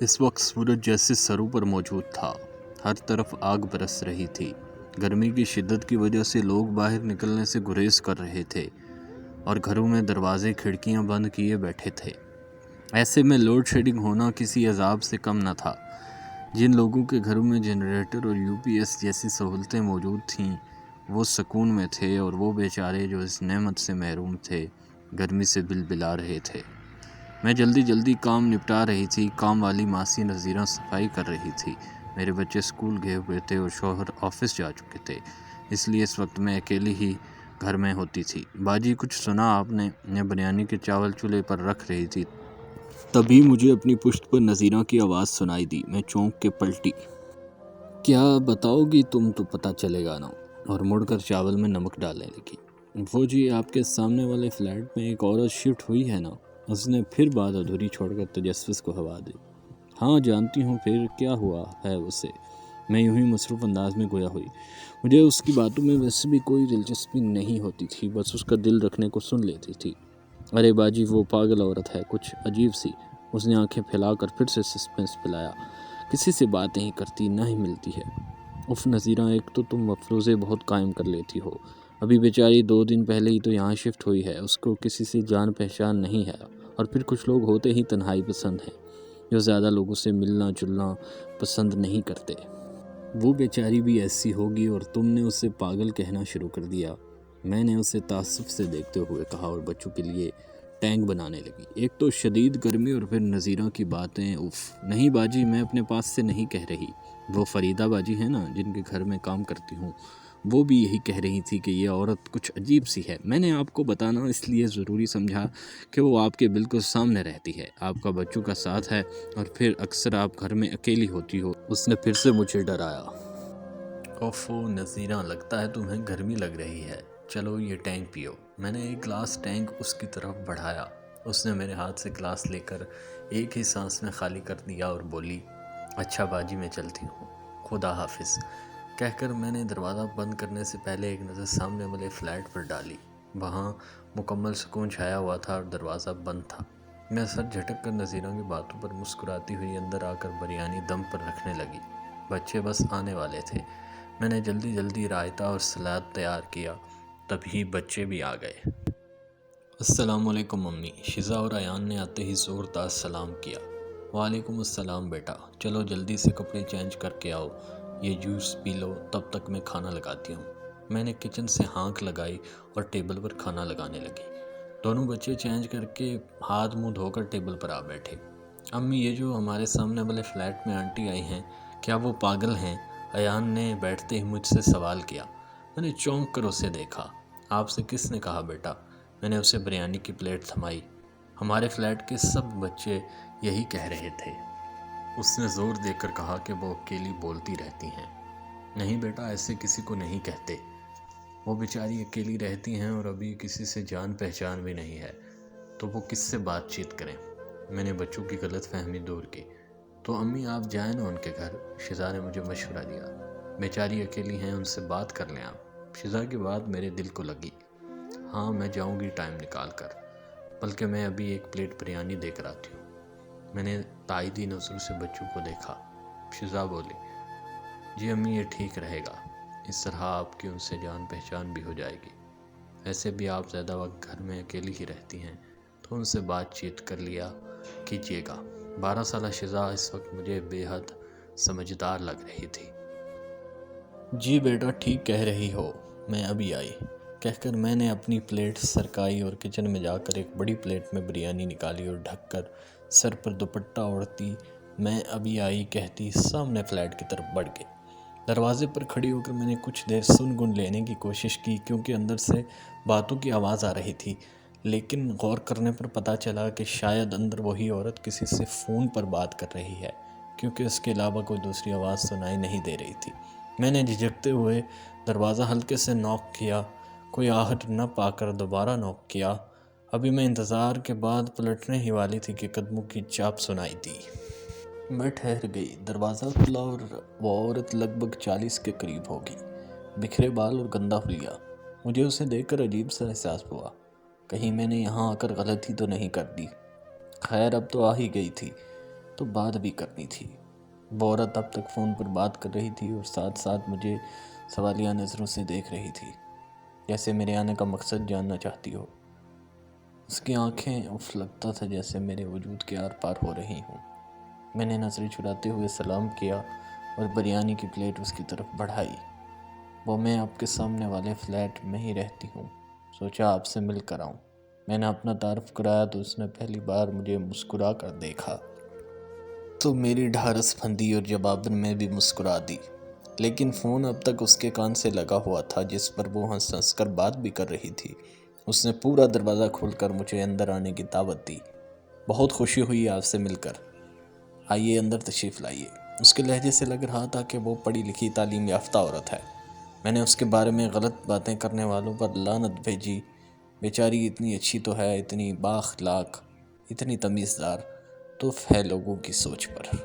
اس وقت سورج جیسے سروں پر موجود تھا، ہر طرف آگ برس رہی تھی۔ گرمی کی شدت کی وجہ سے لوگ باہر نکلنے سے گریز کر رہے تھے اور گھروں میں دروازے کھڑکیاں بند کیے بیٹھے تھے۔ ایسے میں لوڈ شیڈنگ ہونا کسی عذاب سے کم نہ تھا۔ جن لوگوں کے گھروں میں جنریٹر اور UPS جیسی سہولتیں موجود تھیں وہ سکون میں تھے، اور وہ بیچارے جو اس نعمت سے محروم تھے گرمی سے بلبلا رہے تھے۔ میں جلدی کام نپٹا رہی تھی۔ کام والی ماسی نذیرہ صفائی کر رہی تھی۔ میرے بچے اسکول گئے ہوئے تھے اور شوہر آفس جا چکے تھے، اس لیے اس وقت میں اکیلی ہی گھر میں ہوتی تھی۔ باجی کچھ سنا آپ نے؟ میں بریانی کے چاول چولہے پر رکھ رہی تھی، تبھی مجھے اپنی پشت پر نذیرہ کی آواز سنائی دی۔ میں چونک کے پلٹی۔ کیا بتاؤ گی تم تو پتہ چلے گا نا، اور مڑ کر چاول میں نمک ڈالنے لگی۔ وہ جی آپ کے سامنے والے فلیٹ میں ایک عورت شفٹ ہوئی ہے نا، اس نے پھر بات ادھوری چھوڑ کر تجسس کو ہوا دی۔ ہاں جانتی ہوں، پھر کیا ہوا ہے اسے؟ میں یوں ہی مصروف انداز میں گویا ہوئی۔ مجھے اس کی باتوں میں ویسے بھی کوئی دلچسپی نہیں ہوتی تھی، بس اس کا دل رکھنے کو سن لیتی تھی۔ ارے باجی وہ پاگل عورت ہے، کچھ عجیب سی۔ اس نے آنکھیں پھیلا کر پھر سے سسپنس پلایا۔ کسی سے بات نہیں کرتی، نہ ہی ملتی ہے۔ اف نذیرہ، ایک تو تم مفروضے بہت قائم کر لیتی ہو۔ ابھی بیچاری 2 دن پہلے ہی تو یہاں شفٹ ہوئی ہے، اس کو کسی سے جان پہچان نہیں ہے، اور پھر کچھ لوگ ہوتے ہی تنہائی پسند ہیں، جو زیادہ لوگوں سے ملنا جلنا پسند نہیں کرتے۔ وہ بیچاری بھی ایسی ہوگی، اور تم نے اسے پاگل کہنا شروع کر دیا۔ میں نے اسے تعصب سے دیکھتے ہوئے کہا اور بچوں کے لیے ٹینک بنانے لگی۔ ایک تو شدید گرمی اور پھر نذیرہ کی باتیں، اف۔ نہیں باجی، میں اپنے پاس سے نہیں کہہ رہی۔ وہ فریدہ باجی ہے نا، جن کے گھر میں کام کرتی ہوں، وہ بھی یہی کہہ رہی تھی کہ یہ عورت کچھ عجیب سی ہے۔ میں نے آپ کو بتانا اس لیے ضروری سمجھا کہ وہ آپ کے بالکل سامنے رہتی ہے، آپ کا بچوں کا ساتھ ہے، اور پھر اکثر آپ گھر میں اکیلی ہوتی ہو۔ اس نے پھر سے مجھے ڈرایا۔ اوفو نذیرہ، لگتا ہے تمہیں گرمی لگ رہی ہے، چلو یہ ٹینک پیو۔ میں نے ایک گلاس ٹینک اس کی طرف بڑھایا۔ اس نے میرے ہاتھ سے گلاس لے کر ایک ہی سانس میں خالی کر دیا اور بولی، اچھا باجی میں چلتی ہوں، خدا حافظ۔ کہہ کر میں نے دروازہ بند کرنے سے پہلے ایک نظر سامنے والے فلیٹ پر ڈالی۔ وہاں مکمل سکون چھایا ہوا تھا اور دروازہ بند تھا۔ میں سر جھٹک کر نذیرہ کی باتوں پر مسکراتی ہوئی اندر آ کر بریانی دم پر رکھنے لگی۔ بچے بس آنے والے تھے۔ میں نے جلدی رائتہ اور سلاد تیار کیا، تبھی بچے بھی آ گئے۔ السلام علیکم امی، شزا اور ایان نے آتے ہی زوردار سلام کیا۔ وعلیکم السلام بیٹا، چلو جلدی سے کپڑے چینج کر کے آؤ، یہ جوس پی لو، تب تک میں کھانا لگاتی ہوں۔ میں نے کچن سے ہانک لگائی اور ٹیبل پر کھانا لگانے لگی۔ دونوں بچے چینج کر کے ہاتھ منہ دھو کر ٹیبل پر آ بیٹھے۔ امی، یہ جو ہمارے سامنے والے فلیٹ میں آنٹی آئی ہیں، کیا وہ پاگل ہیں؟ ایان نے بیٹھتے ہی مجھ سے سوال کیا۔ میں نے چونک کر اسے دیکھا۔ آپ سے کس نے کہا بیٹا؟ میں نے اسے بریانی کی پلیٹ تھمائی۔ ہمارے فلیٹ کے سب بچے یہی کہہ رہے تھے۔ اس نے زور دے کر کہا کہ وہ اکیلی بولتی رہتی ہیں۔ نہیں بیٹا، ایسے کسی کو نہیں کہتے، وہ بیچاری اکیلی رہتی ہیں اور ابھی کسی سے جان پہچان بھی نہیں ہے، تو وہ کس سے بات چیت کریں؟ میں نے بچوں کی غلط فہمی دور کی۔ تو امی آپ جائیں نا ان کے گھر، شزا نے مجھے مشورہ دیا۔ بیچاری اکیلی ہیں، ان سے بات کر لیں آپ۔ شزا کی بات میرے دل کو لگی۔ ہاں میں جاؤں گی ٹائم نکال کر، بلکہ میں ابھی ایک پلیٹ بریانی دے کر آتی ہوں۔ میں نے تائیدی نظروں سے بچوں کو دیکھا۔ شزا بولی، جی امی یہ ٹھیک رہے گا، اس طرح آپ کی ان سے جان پہچان بھی ہو جائے گی۔ ایسے بھی آپ زیادہ وقت گھر میں اکیلی ہی رہتی ہیں، تو ان سے بات چیت کر لیا کیجیے گا۔ 12 سالہ شزا اس وقت مجھے بے حد سمجھدار لگ رہی تھی۔ جی بیٹا ٹھیک کہہ رہی ہو، میں ابھی آئی، کہہ کر میں نے اپنی پلیٹ سرکائی اور کچن میں جا کر ایک بڑی پلیٹ میں بریانی نکالی اور ڈھک کر سر پر دوپٹہ اوڑھتی میں ابھی آئی کہتی سامنے فلیٹ کی طرف بڑھ گئی۔ دروازے پر کھڑی ہو کر میں نے کچھ دیر سن گن لینے کی کوشش کی، کیونکہ اندر سے باتوں کی آواز آ رہی تھی، لیکن غور کرنے پر پتہ چلا کہ شاید اندر وہی عورت کسی سے فون پر بات کر رہی ہے، کیونکہ اس کے علاوہ کوئی دوسری آواز سنائی نہیں دے رہی تھی۔ میں نے جھجکتے ہوئے دروازہ ہلکے سے نوک کیا، کوئی آہٹ نہ پا کر دوبارہ نوک کیا۔ ابھی میں انتظار کے بعد پلٹنے ہی والی تھی کہ قدموں کی چاپ سنائی دی۔ میں ٹھہر گئی۔ دروازہ کھلا اور وہ عورت لگ بھگ 40 کے قریب ہوگی، بکھرے بال اور گندا حلیہ۔ مجھے اسے دیکھ کر عجیب سا احساس ہوا، کہیں میں نے یہاں آ کر غلطی تو نہیں کر دی۔ خیر اب تو آ ہی گئی تھی، تو بات بھی کرنی تھی۔ وہ عورت اب تک فون پر بات کر رہی تھی اور ساتھ ساتھ مجھے سوالیہ نظروں سے دیکھ رہی تھی، جیسے میرے آنے کا مقصد جاننا چاہتی ہو۔ اس کی آنکھیں لگتا تھا جیسے میرے وجود کے آر پار ہو رہی ہوں۔ میں نے نظریں چراتے ہوئے سلام کیا اور بریانی کی پلیٹ اس کی طرف بڑھائی۔ وہ میں آپ کے سامنے والے فلیٹ میں ہی رہتی ہوں، سوچا آپ سے مل کر آؤں۔ میں نے اپنا تعارف کرایا تو اس نے پہلی بار مجھے مسکرا کر دیکھا تو میری ڈھارس پھندی اور جواباً میں بھی مسکرا دی، لیکن فون اب تک اس کے کان سے لگا ہوا تھا جس پر وہ ہنس ہنس کر بات بھی کر رہی تھی۔ اس نے پورا دروازہ کھول کر مجھے اندر آنے کی دعوت دی۔ بہت خوشی ہوئی آپ سے مل کر، آئیے اندر تشریف لائیے۔ اس کے لہجے سے لگ رہا تھا کہ وہ پڑھی لکھی تعلیم یافتہ عورت ہے۔ میں نے اس کے بارے میں غلط باتیں کرنے والوں پر لعنت بھیجی۔ بیچاری اتنی اچھی تو ہے، اتنی بااخلاق، اتنی تمیزدار، تو ہے لوگوں کی سوچ پر۔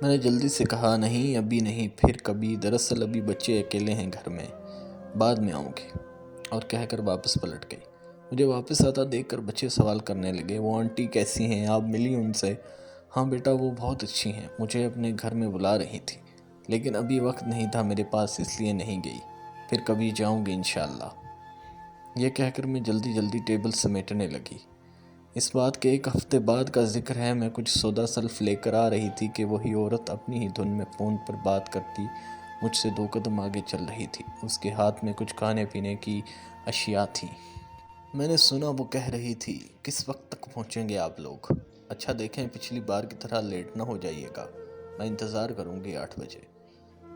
میں نے جلدی سے کہا نہیں ابھی نہیں، پھر کبھی، دراصل ابھی بچے اکیلے ہیں گھر میں، بعد میں آؤں گی، اور کہہ کر واپس پلٹ گئی۔ مجھے واپس آتا دیکھ کر بچے سوال کرنے لگے، وہ آنٹی کیسی ہیں، آپ ملی ان سے؟ ہاں بیٹا وہ بہت اچھی ہیں، مجھے اپنے گھر میں بلا رہی تھی، لیکن ابھی وقت نہیں تھا میرے پاس اس لیے نہیں گئی، پھر کبھی جاؤں گی انشاءاللہ۔ یہ کہہ کر میں جلدی جلدی ٹیبل سمیٹنے لگی۔ اس بات کے ایک ہفتے بعد کا ذکر ہے، میں کچھ سودا سلف لے کر آ رہی تھی کہ وہی عورت اپنی ہی دھن میں فون پر بات کرتی مجھ سے 2 قدم آگے چل رہی تھی۔ اس کے ہاتھ میں کچھ کھانے پینے کی اشیاء تھیں۔ میں نے سنا وہ کہہ رہی تھی، کس وقت تک پہنچیں گے آپ لوگ؟ اچھا دیکھیں پچھلی بار کی طرح لیٹ نہ ہو جائیے گا، میں انتظار کروں گی 8 بجے۔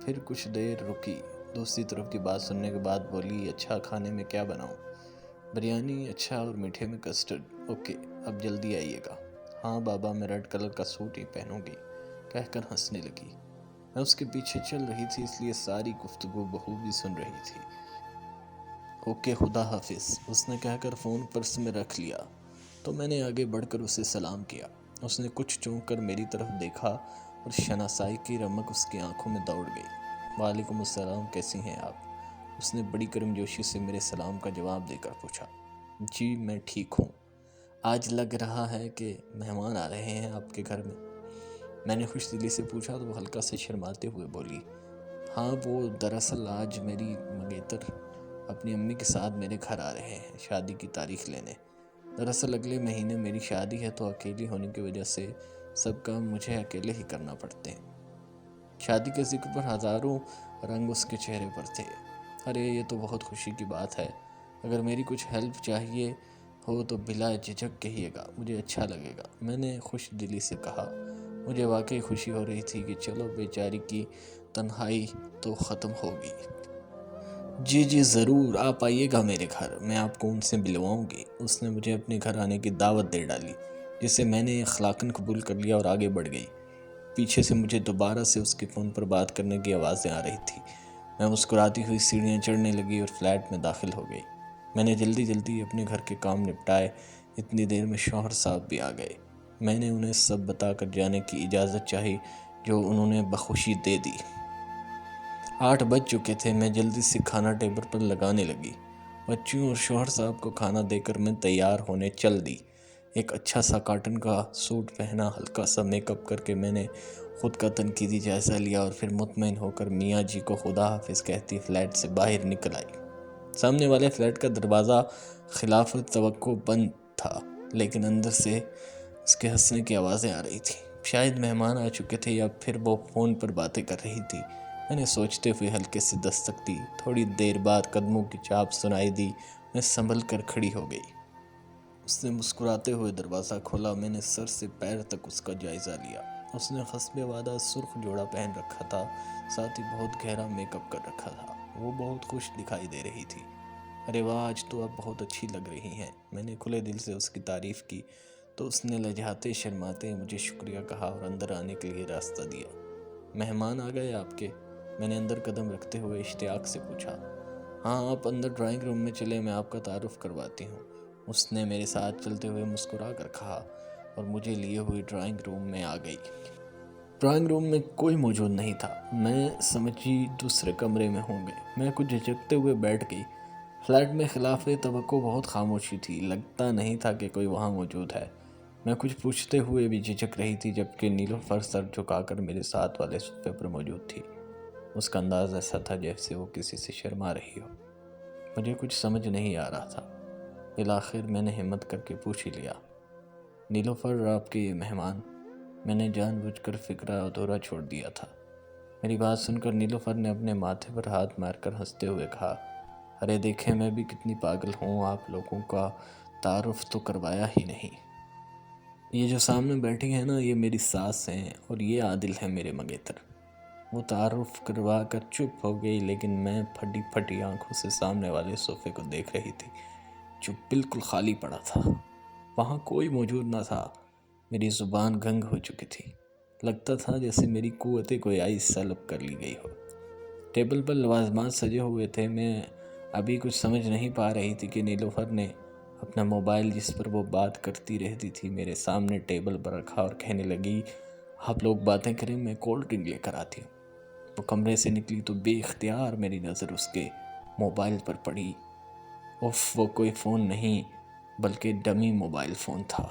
پھر کچھ دیر رکی، دوسری طرف کی بات سننے کے بعد بولی، اچھا کھانے میں کیا بناؤں؟ بریانی، اچھا، اور میٹھے میں کسٹرڈ، اوکے اب جلدی آئیے گا۔ ہاں بابا میں ریڈ کلر کا سوٹ ہی پہنوں گی، کہہ کر ہنسنے لگی۔ میں اس کے پیچھے چل رہی تھی اس لیے ساری گفتگو بخوبی سن رہی تھی۔ اوکے خدا حافظ، اس نے کہہ کر فون پرس میں رکھ لیا تو میں نے آگے بڑھ کر اسے سلام کیا۔ اس نے کچھ چونک کر میری طرف دیکھا اور شناسائی کی رمق اس کی آنکھوں میں دوڑ گئی۔ وعلیکم السلام، کیسی ہیں آپ؟ اس نے بڑی کرم جوشی سے میرے سلام کا جواب دے کر پوچھا۔ جی میں ٹھیک ہوں، آج لگ رہا ہے کہ مہمان آ رہے ہیں آپ کے گھر میں؟ میں نے خوش دلی سے پوچھا تو وہ ہلکا سے شرماتے ہوئے بولی، ہاں وہ دراصل آج میری منگیتر اپنی امی کے ساتھ میرے گھر آ رہے ہیں شادی کی تاریخ لینے۔ دراصل اگلے مہینے میری شادی ہے تو اکیلی ہونے کی وجہ سے سب کام مجھے اکیلے ہی کرنا پڑتے ہیں۔ شادی کے ذکر پر ہزاروں رنگ اس کے چہرے پر تھے۔ ارے یہ تو بہت خوشی کی بات ہے، اگر میری کچھ ہیلپ چاہیے ہو تو بلا جھجک کہیے گا، مجھے اچھا لگے گا، میں نے خوش دلی سے کہا۔ مجھے واقعی خوشی ہو رہی تھی کہ چلو بیچاری کی تنہائی تو ختم ہوگی۔ جی جی ضرور، آپ آئیے گا میرے گھر، میں آپ کو ان سے ملواؤں گی۔ اس نے مجھے اپنے گھر آنے کی دعوت دے ڈالی، جسے میں نے اخلاقاً قبول کر لیا اور آگے بڑھ گئی۔ پیچھے سے مجھے دوبارہ سے اس کے فون پر بات کرنے کی آوازیں آ رہی تھی۔ میں مسکراتی ہوئی سیڑھیاں چڑھنے لگی اور فلیٹ میں داخل ہو گئی۔ میں نے جلدی جلدی اپنے گھر کے کام نپٹائے، اتنی دیر میں شوہر صاحب بھی آ گئے۔ میں نے انہیں سب بتا کر جانے کی اجازت چاہی جو انہوں نے بخوشی دے دی۔ 8 بج چکے تھے، میں جلدی سے کھانا ٹیبل پر لگانے لگی۔ بچیوں اور شوہر صاحب کو کھانا دے کر میں تیار ہونے چل دی۔ ایک اچھا سا کاٹن کا سوٹ پہنا، ہلکا سا میک اپ کر کے میں نے خود کا تنقیدی جائزہ لیا اور پھر مطمئن ہو کر میاں جی کو خدا حافظ کہتی فلیٹ سے باہر نکل آئی۔ سامنے والے فلیٹ کا دروازہ خلاف توقع بند تھا، لیکن اندر سے اس کے ہنسنے کی آوازیں آ رہی تھیں۔ شاید مہمان آ چکے تھے یا پھر وہ فون پر باتیں کر رہی تھی۔ میں نے سوچتے ہوئے ہلکے سے دستک دی۔ تھوڑی دیر بعد قدموں کی چاپ سنائی دی، میں سنبھل کر کھڑی ہو گئی۔ اس نے مسکراتے ہوئے دروازہ کھولا، میں نے سر سے پیر تک اس کا جائزہ لیا۔ اس نے حسب وعدہ سرخ جوڑا پہن رکھا تھا، ساتھ ہی بہت گہرا میک اپ کر رکھا تھا۔ وہ بہت خوش دکھائی دے رہی تھی۔ ارے واہ آج تو آپ بہت اچھی لگ رہی ہیں، میں نے کھلے دل سے اس کی تعریف کی تو اس نے لجاتے شرماتے مجھے شکریہ کہا اور اندر آنے کے لیے راستہ دیا۔ مہمان آ گئے آپ کے؟ میں نے اندر قدم رکھتے ہوئے اشتیاق سے پوچھا۔ ہاں آپ اندر ڈرائنگ روم میں چلے، میں آپ کا تعارف کرواتی ہوں، اس نے میرے ساتھ چلتے ہوئے مسکرا کر کہا اور مجھے لیے ہوئی ڈرائنگ روم میں آ گئی۔ ڈرائنگ روم میں کوئی موجود نہیں تھا، میں سمجھی دوسرے کمرے میں ہوں گے۔ میں کچھ جھجکتے ہوئے بیٹھ گئی۔ فلیٹ میں خلاف توقع بہت خاموشی تھی، لگتا نہیں تھا کہ کوئی وہاں موجود ہے۔ میں کچھ پوچھتے ہوئے بھی جھجک رہی تھی، جبکہ نیلوفر سر جھکا کر میرے ساتھ والے صفحے پر موجود تھی۔ اس کا انداز ایسا تھا جیسے وہ کسی سے شرما رہی ہو۔ مجھے کچھ سمجھ نہیں آ رہا تھا۔ بالآخر میں نے ہمت کر کے پوچھ ہی لیا، نیلوفر آپ کے مہمان؟ میں نے جان بوجھ کر فکرہ ادھورا چھوڑ دیا تھا۔ میری بات سن کر نیلوفر نے اپنے ماتھے پر ہاتھ مار کر ہنستے ہوئے کہا، ارے دیکھیں میں بھی کتنی پاگل ہوں، آپ لوگوں کا تعارف تو کروایا ہی نہیں۔ یہ جو سامنے بیٹھی ہے نا، یہ میری ساس ہیں اور یہ عادل ہے میرے منگیتر۔ وہ تعارف کروا کر چپ ہو گئی، لیکن میں پھٹی پھٹی آنکھوں سے سامنے والے صوفے کو دیکھ رہی تھی جو بالکل خالی پڑا تھا۔ وہاں کوئی موجود نہ تھا۔ میری زبان گنگ ہو چکی تھی۔ لگتا تھا جیسے میری قوت گویائی سلب کر لی گئی ہو۔ ٹیبل پر لوازمات سجے ہوئے تھے۔ میں ابھی کچھ سمجھ نہیں پا رہی تھی کہ نیلوفر نے اپنا موبائل، جس پر وہ بات کرتی رہتی تھی، میرے سامنے ٹیبل پر رکھا اور کہنے لگی، آپ لوگ باتیں کریں، میں کولڈ ڈرنک لے کر آتی ہوں۔ وہ کمرے سے نکلی تو بے اختیار میری نظر اس کے موبائل پر پڑی۔ وہ کوئی فون نہیں بلکہ ڈمی موبائل فون تھا۔